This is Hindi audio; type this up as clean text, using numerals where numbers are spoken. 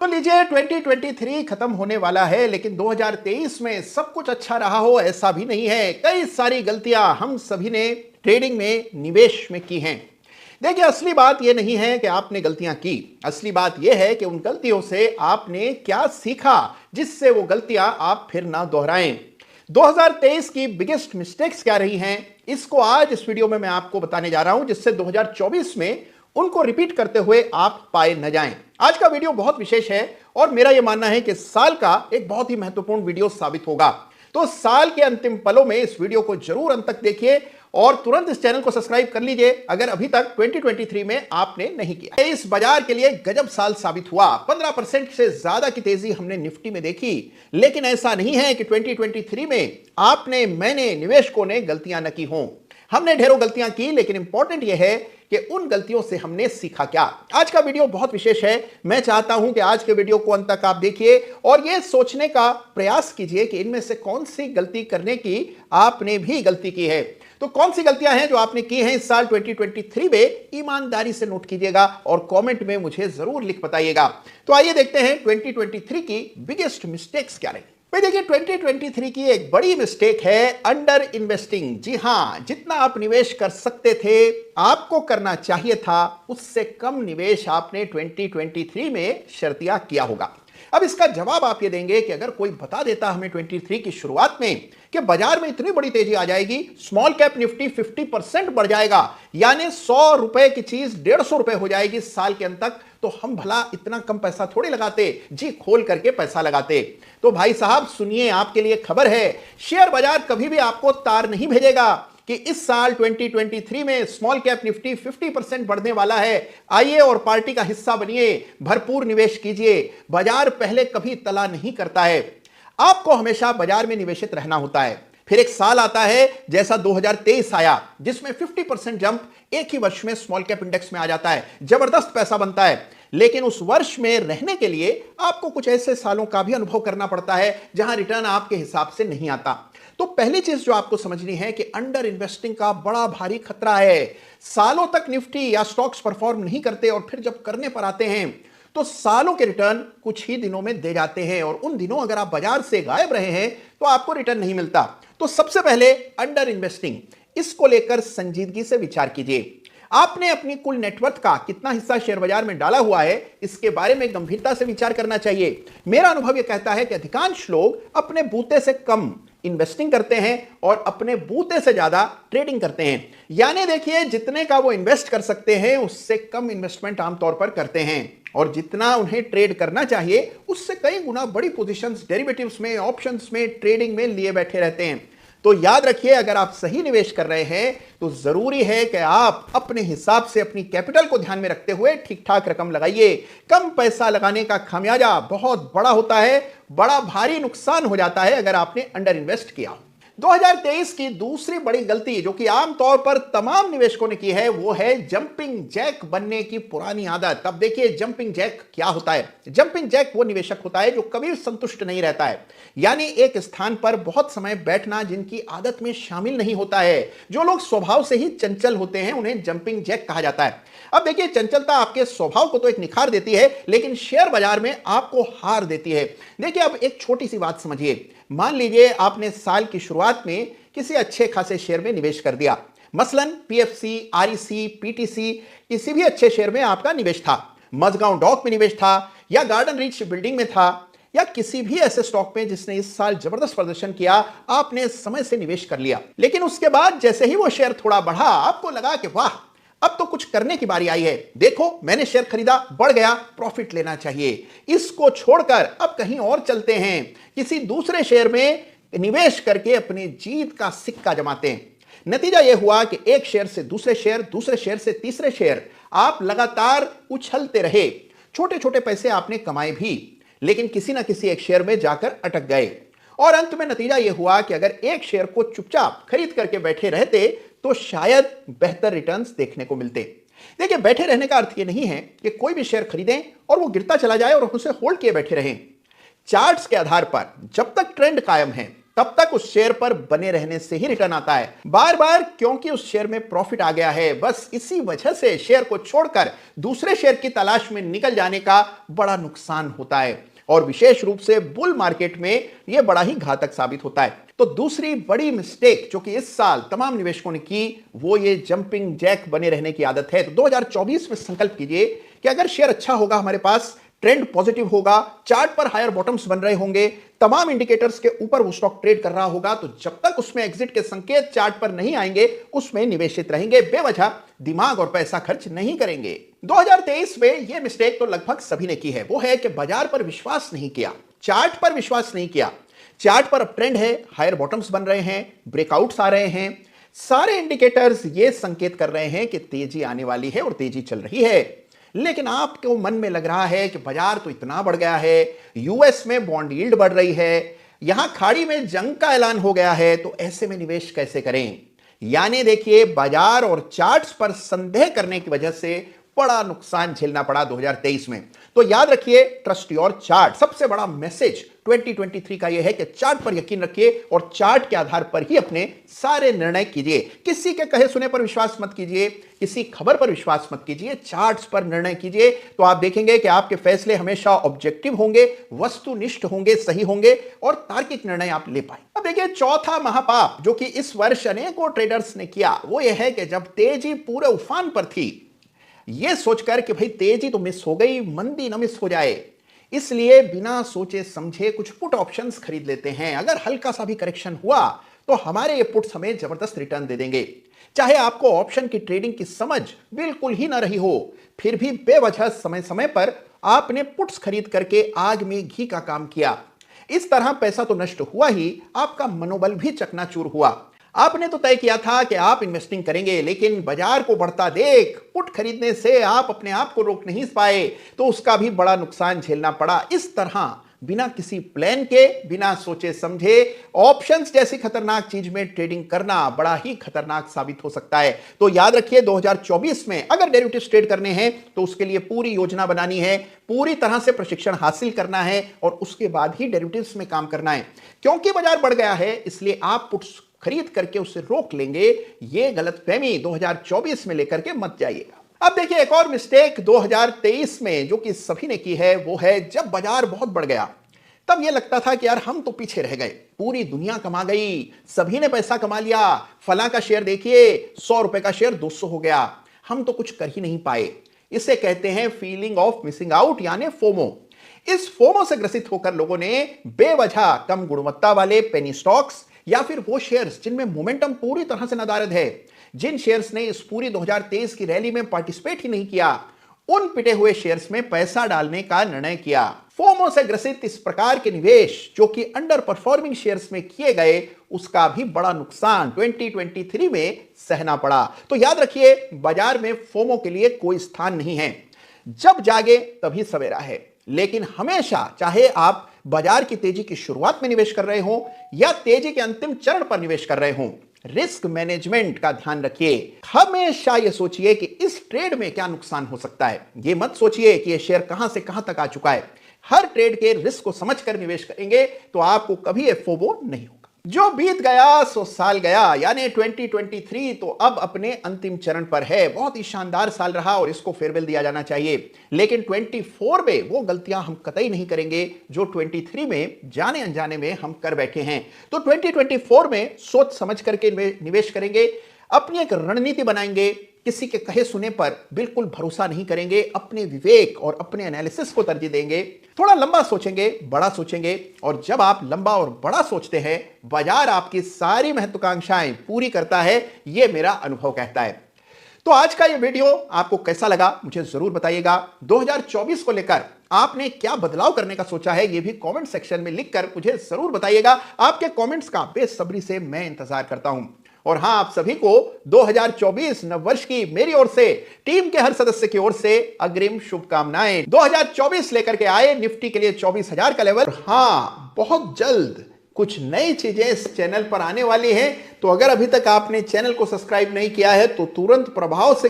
तो लीजिए 2023 खत्म होने वाला है, लेकिन 2023 में सब कुछ अच्छा रहा हो ऐसा भी नहीं है। कई सारी गलतियां हम सभी ने ट्रेडिंग में, निवेश में की हैं। देखिए, असली बात यह नहीं है कि आपने गलतियां की, असली बात यह है कि उन गलतियों से आपने क्या सीखा जिससे वो गलतियां आप फिर ना दोहराएं। 2023 की बिगेस्ट मिस्टेक्स क्या रही हैं, इसको आज इस वीडियो में मैं आपको बताने जा रहा हूं, जिससे 2024 में उनको रिपीट करते हुए आप पाए न जाएं। आज का वीडियो बहुत विशेष है और मेरा यह मानना है कि साल का एक बहुत ही महत्वपूर्ण वीडियो साबित होगा। तो साल के अंतिम पलों में इस वीडियो को जरूर अंत तक देखिए और तुरंत इस चैनल को सब्सक्राइब कर लीजिए अगर अभी तक 2023 में आपने नहीं किया। इस बाजार के लिए गजब साल साबित हुआ। 15% से ज्यादा की तेजी हमने निफ्टी में देखी, लेकिन ऐसा नहीं है कि 2023 में आपने, मैंने, निवेशकों ने गलतियां न की हों। हमने ढेरों गलतियां की, लेकिन इंपॉर्टेंट यह है कि उन गलतियों से हमने सीखा क्या। आज का वीडियो बहुत विशेष है। मैं चाहता हूं कि आज के वीडियो को अंत तक आप देखिए और यह सोचने का प्रयास कीजिए कि इनमें से कौन सी गलती करने की आपने भी गलती की है। तो कौन सी गलतियां हैं जो आपने की हैं इस साल 2023 में, ईमानदारी से नोट कीजिएगा और कमेंट में मुझे जरूर लिख बताइएगा। तो आइए देखते हैं 2023 की बिगेस्ट मिस्टेक्स क्या रही। भाई देखिए, 2023 की एक बड़ी मिस्टेक है अंडर इन्वेस्टिंग। जी हां, जितना आप निवेश कर सकते थे, आपको करना चाहिए था, उससे कम निवेश आपने 2023 में शर्तिया किया होगा। अब इसका जवाब आप ये देंगे कि अगर कोई बता देता हमें 23 की शुरुआत में कि बाजार में इतनी बड़ी तेजी आ जाएगी, स्मॉल कैप निफ्टी 50% बढ़ जाएगा, यानी 100 रुपए की चीज 150 रुपए हो जाएगी साल के अंत तक, तो हम भला इतना कम पैसा थोड़ी लगाते, जी खोल करके पैसा लगाते। तो भाई साहब सुनिए, आपके लिए खबर है, शेयर बाजार कभी भी आपको तार नहीं भेजेगा कि इस साल 2023 में स्मॉल कैप निफ्टी 50% बढ़ने वाला है। आइए और पार्टी का हिस्सा बनिए, भरपूर निवेश कीजिए। बाजार पहले कभी तला नहीं करता है, आपको हमेशा बाजार में निवेशित रहना होता है। फिर एक साल आता है जैसा 2023 आया, जिसमें 50% जंप एक ही वर्ष में स्मॉल कैप इंडेक्स में आ जाता है, जबरदस्त पैसा बनता है। लेकिन उस वर्ष में रहने के लिए आपको कुछ ऐसे सालों का भी अनुभव करना पड़ता है जहां रिटर्न आपके हिसाब से नहीं आता। तो पहली चीज जो आपको समझनी है कि अंडर इन्वेस्टिंग का बड़ा भारी खतरा है। सालों तक निफ्टी या स्टॉक्स परफॉर्म नहीं करते और फिर जब करने पर आते हैं तो सालों के रिटर्न कुछ ही दिनों में दे जाते हैं, और उन दिनों अगर आप बाजार से गायब रहे हैं तो आपको रिटर्न नहीं मिलता। तो सबसे पहले अंडर इन्वेस्टिंग, इसको लेकर संजीदगी से विचार कीजिए। आपने अपनी कुल नेटवर्थ का कितना हिस्सा शेयर बाजार में डाला हुआ है, इसके बारे में गंभीरता से विचार करना चाहिए। मेरा अनुभव यह कहता है कि अधिकांश लोग अपने बूते से कम इन्वेस्टिंग करते हैं और अपने बूते से ज्यादा ट्रेडिंग करते हैं। यानी देखिए, जितने का वो इन्वेस्ट कर सकते हैं उससे कम इन्वेस्टमेंट आमतौर पर करते हैं, और जितना उन्हें ट्रेड करना चाहिए उससे कई गुना बड़ी पोजीशंस डेरिवेटिव्स में, ऑप्शंस में, ट्रेडिंग में लिए बैठे रहते हैं। तो याद रखिए, अगर आप सही निवेश कर रहे हैं तो जरूरी है कि आप अपने हिसाब से अपनी कैपिटल को ध्यान में रखते हुए ठीक ठाक रकम लगाइए। कम पैसा लगाने का खामियाजा बहुत बड़ा होता है, बड़ा भारी नुकसान हो जाता है अगर आपने अंडर इन्वेस्ट किया। 2023 की दूसरी बड़ी गलती जो कि आमतौर पर तमाम निवेशकों ने की है, वो है जंपिंग जैक बनने की पुरानी आदत। अब देखिए, जंपिंग जैक क्या होता है। जंपिंग जैक वो निवेशक होता है जो कभी संतुष्ट नहीं रहता है, यानी एक स्थान पर बहुत समय बैठना जिनकी आदत में शामिल नहीं होता है। जो लोग स्वभाव से ही चंचल होते हैं उन्हें जंपिंग जैक कहा जाता है। अब देखिए, चंचलता आपके स्वभाव को तो एक निखार देती है, लेकिन शेयर बाजार में आपको हार देती है। देखिए, अब एक छोटी सी बात समझिए। मान लीजिए आपने साल की शुरुआत में किसी अच्छे खासे शेयर में निवेश कर दिया, मसलन पीएफसी, आरईसी, पीटीसी, किसी भी अच्छे शेयर में आपका निवेश था। मझगांव डॉक में निवेश था, या गार्डन रीच बिल्डिंग में था, या किसी भी ऐसे स्टॉक में जिसने इस साल जबरदस्त प्रदर्शन किया, आपने समय से निवेश कर लिया। लेकिन उसके बाद जैसे ही वो शेयर थोड़ा बढ़ा, आपको लगा कि वाह, अब तो कुछ करने की बारी आई है। देखो, मैंने शेयर खरीदा, बढ़ गया, प्रॉफिट लेना चाहिए। इसको छोड़कर अब कहीं और चलते हैं, किसी दूसरे शेयर में निवेश करके अपनी जीत का सिक्का जमाते हैं। नतीजा यह हुआ कि एक शेयर से दूसरे शेयर, दूसरे शेयर से तीसरे शेयर, आप लगातार उछलते रहे। छोटे छोटे पैसे आपने कमाए भी, लेकिन किसी ना किसी एक शेयर में जाकर अटक गए, और अंत में नतीजा यह हुआ कि अगर एक शेयर को चुपचाप खरीद करके बैठे रहते तो शायद बेहतर रिटर्न्स देखने को मिलते। देखिए, बैठे रहने का अर्थ यह नहीं है कि कोई भी शेयर खरीदें और वो गिरता चला जाए और उसे होल्ड किए बैठे रहें। चार्ट्स के आधार पर जब तक ट्रेंड कायम है तब तक उस शेयर पर बने रहने से ही रिटर्न आता है। बार बार क्योंकि उस शेयर में प्रॉफिट आ गया है, बस इसी वजह से शेयर को छोड़कर दूसरे शेयर की तलाश में निकल जाने का बड़ा नुकसान होता है और विशेष रूप से बुल मार्केट में यह बड़ा ही घातक साबित होता है। तो दूसरी बड़ी मिस्टेक जो कि इस साल तमाम निवेशकों ने की, वो ये जंपिंग जैक बने रहने की आदत है। तो 2024 में संकल्प कीजिए कि अगर शेयर अच्छा होगा, हमारे पास ट्रेंड पॉजिटिव होगा, चार्ट पर हायर बॉटम्स बन रहे होंगे, तमाम इंडिकेटर्स के ऊपर वो स्टॉक ट्रेड कर रहा होगा, तो जब तक उसमें एग्जिट के संकेत चार्ट पर नहीं आएंगे उसमें निवेशित रहेंगे, बेवजह दिमाग और पैसा खर्च नहीं करेंगे। 2023 में यह मिस्टेक तो लगभग सभी ने की है, वो है कि बाजार पर विश्वास नहीं किया, चार्ट पर विश्वास नहीं किया। चार्ट पर अब ट्रेंड है, हायर बॉटम्स बन रहे हैं, ब्रेकआउट्स आ रहे हैं, सारे इंडिकेटर्स ये संकेत कर रहे हैं कि तेजी आने वाली है और तेजी चल रही है। लेकिन आपके मन में लग रहा है कि बाजार तो इतना बढ़ गया है, यूएस में बॉन्ड यील्ड बढ़ रही है, यहां खाड़ी में जंग का ऐलान हो गया है, तो ऐसे में निवेश कैसे करें। यानी देखिए, बाजार और चार्ट्स पर संदेह करने की वजह से बड़ा नुकसान झेलना पड़ा 2023 में। तो याद रखिए, ट्रस्ट योर चार्ट। सबसे बड़ा मैसेज 2023 का यह है कि चार्ट पर यकीन रखिए और चार्ट के आधार पर ही अपने सारे निर्णय कीजिए। किसी के कहे सुने पर विश्वास मत कीजिए, किसी खबर पर विश्वास मत कीजिए, चार्ट्स पर निर्णय कीजिए। तो आप देखेंगे कि आपके फैसले हमेशा ऑब्जेक्टिव होंगे, वस्तुनिष्ठ होंगे, सही होंगे और तार्किक निर्णय आप ले पाए। अब देखिए, चौथा महापाप जो कि इस वर्ष अनेकों ट्रेडर्स ने किया, वो यह है कि जब तेजी पूरे उफान पर थी, यह सोचकर कि भाई तेजी तो मिस हो गई, मंदी न मिस हो जाए, इसलिए बिना सोचे समझे कुछ पुट ऑप्शंस खरीद लेते हैं। अगर हल्का सा भी करेक्शन हुआ तो हमारे ये पुट्स हमें जबरदस्त रिटर्न दे देंगे। चाहे आपको ऑप्शन की ट्रेडिंग की समझ बिल्कुल ही ना रही हो, फिर भी बेवजह समय समय पर आपने पुट्स खरीद करके आग में घी का काम किया। इस तरह पैसा तो नष्ट हुआ ही, आपका मनोबल भी चकनाचूर हुआ। आपने तो तय किया था कि आप इन्वेस्टिंग करेंगे, लेकिन बाजार को बढ़ता देख पुट खरीदने से आप अपने आप को रोक नहीं पाए, तो उसका भी बड़ा नुकसान झेलना पड़ा। इस तरह बिना किसी प्लान के, बिना सोचे समझे ऑप्शंस जैसी खतरनाक चीज में ट्रेडिंग करना बड़ा ही खतरनाक साबित हो सकता है। तो याद रखिए, 2024 में अगर डेरिवेटिव्स ट्रेड करने हैं तो उसके लिए पूरी योजना बनानी है, पूरी तरह से प्रशिक्षण हासिल करना है और उसके बाद ही डेरिवेटिव्स में काम करना है। क्योंकि बाजार बढ़ गया है, इसलिए आप पुट्स खरीद करके उसे रोक लेंगे, ये गलतफहमी 2024 में लेकर के मत जाइएगा। अब देखिए, एक और मिस्टेक 2023 में जो कि सभी ने की है, वो है जब बाजार बहुत बढ़ गया तब यह लगता था कि यार हम तो पीछे रह गए, पूरी दुनिया कमा गई, सभी ने पैसा कमा लिया, फला का शेयर देखिए 100 रुपए का शेयर 200 हो गया, हम तो कुछ कर ही नहीं पाए। इसे कहते हैं फीलिंग ऑफ मिसिंग आउट, यानी फोमो। इस फोमो से ग्रसित होकर लोगों ने बेवजह कम गुणवत्ता वाले पेनी स्टॉक्स या फिर वो शेयर्स जिनमें मोमेंटम पूरी तरह से नदारद है, जिन शेयर्स ने इस पूरी 2023 की रैली में पार्टिसिपेट ही नहीं किया, उन पिटे हुए शेयर्स में पैसा डालने का निर्णय किया। फोमो से ग्रसित इस प्रकार के निवेश जो कि अंडर परफॉर्मिंग शेयर्स में किए गए, उसका भी बड़ा नुकसान 2023 में सहना पड़ा। तो याद रखिए, बाजार में फोमो के लिए कोई स्थान नहीं है। जब जागे तभी सवेरा है, लेकिन हमेशा, चाहे आप बाजार की तेजी की शुरुआत में निवेश कर रहे हो या तेजी के अंतिम चरण पर निवेश कर रहे हो, रिस्क मैनेजमेंट का ध्यान रखिए। हमेशा यह सोचिए कि इस ट्रेड में क्या नुकसान हो सकता है। यह मत सोचिए कि यह शेयर कहां से कहां तक आ चुका है। हर ट्रेड के रिस्क को समझकर निवेश करेंगे तो आपको कभी एफओबो नहीं होगा। जो बीत गया सो साल गया, यानी 2023 तो अब अपने अंतिम चरण पर है। बहुत ही शानदार साल रहा और इसको फेयरवेल दिया जाना चाहिए, लेकिन 24 में वो गलतियां हम कतई नहीं करेंगे जो 23 में जाने अनजाने में हम कर बैठे हैं। तो 2024 में सोच समझ करके निवेश करेंगे, अपनी एक रणनीति बनाएंगे, किसी के कहे सुने पर बिल्कुल भरोसा नहीं करेंगे, अपने विवेक और अपने एनालिसिस को तरजीह देंगे, थोड़ा लंबा सोचेंगे, बड़ा सोचेंगे। और जब आप लंबा और बड़ा सोचते हैं, बाजार आपकी सारी महत्वाकांक्षाएं पूरी करता है, यह मेरा अनुभव कहता है। तो आज का यह वीडियो आपको कैसा लगा मुझे जरूर बताइएगा। 2024 को लेकर आपने क्या बदलाव करने का सोचा है, यह भी कमेंट सेक्शन में लिखकर मुझे जरूर बताइएगा। आपके कमेंट्स का बेसब्री से मैं इंतजार करता हूं। और हां, आप सभी को 2024 नववर्ष की मेरी ओर से, टीम के हर सदस्य की ओर से अग्रिम शुभकामनाएं। 2024 लेकर के आए, निफ्टी के लिए 24,000 का लेवल। हां, बहुत जल्द कुछ नई चीजें इस चैनल पर आने वाली हैं, तो अगर अभी तक आपने चैनल को सब्सक्राइब नहीं किया है तो तुरंत प्रभाव से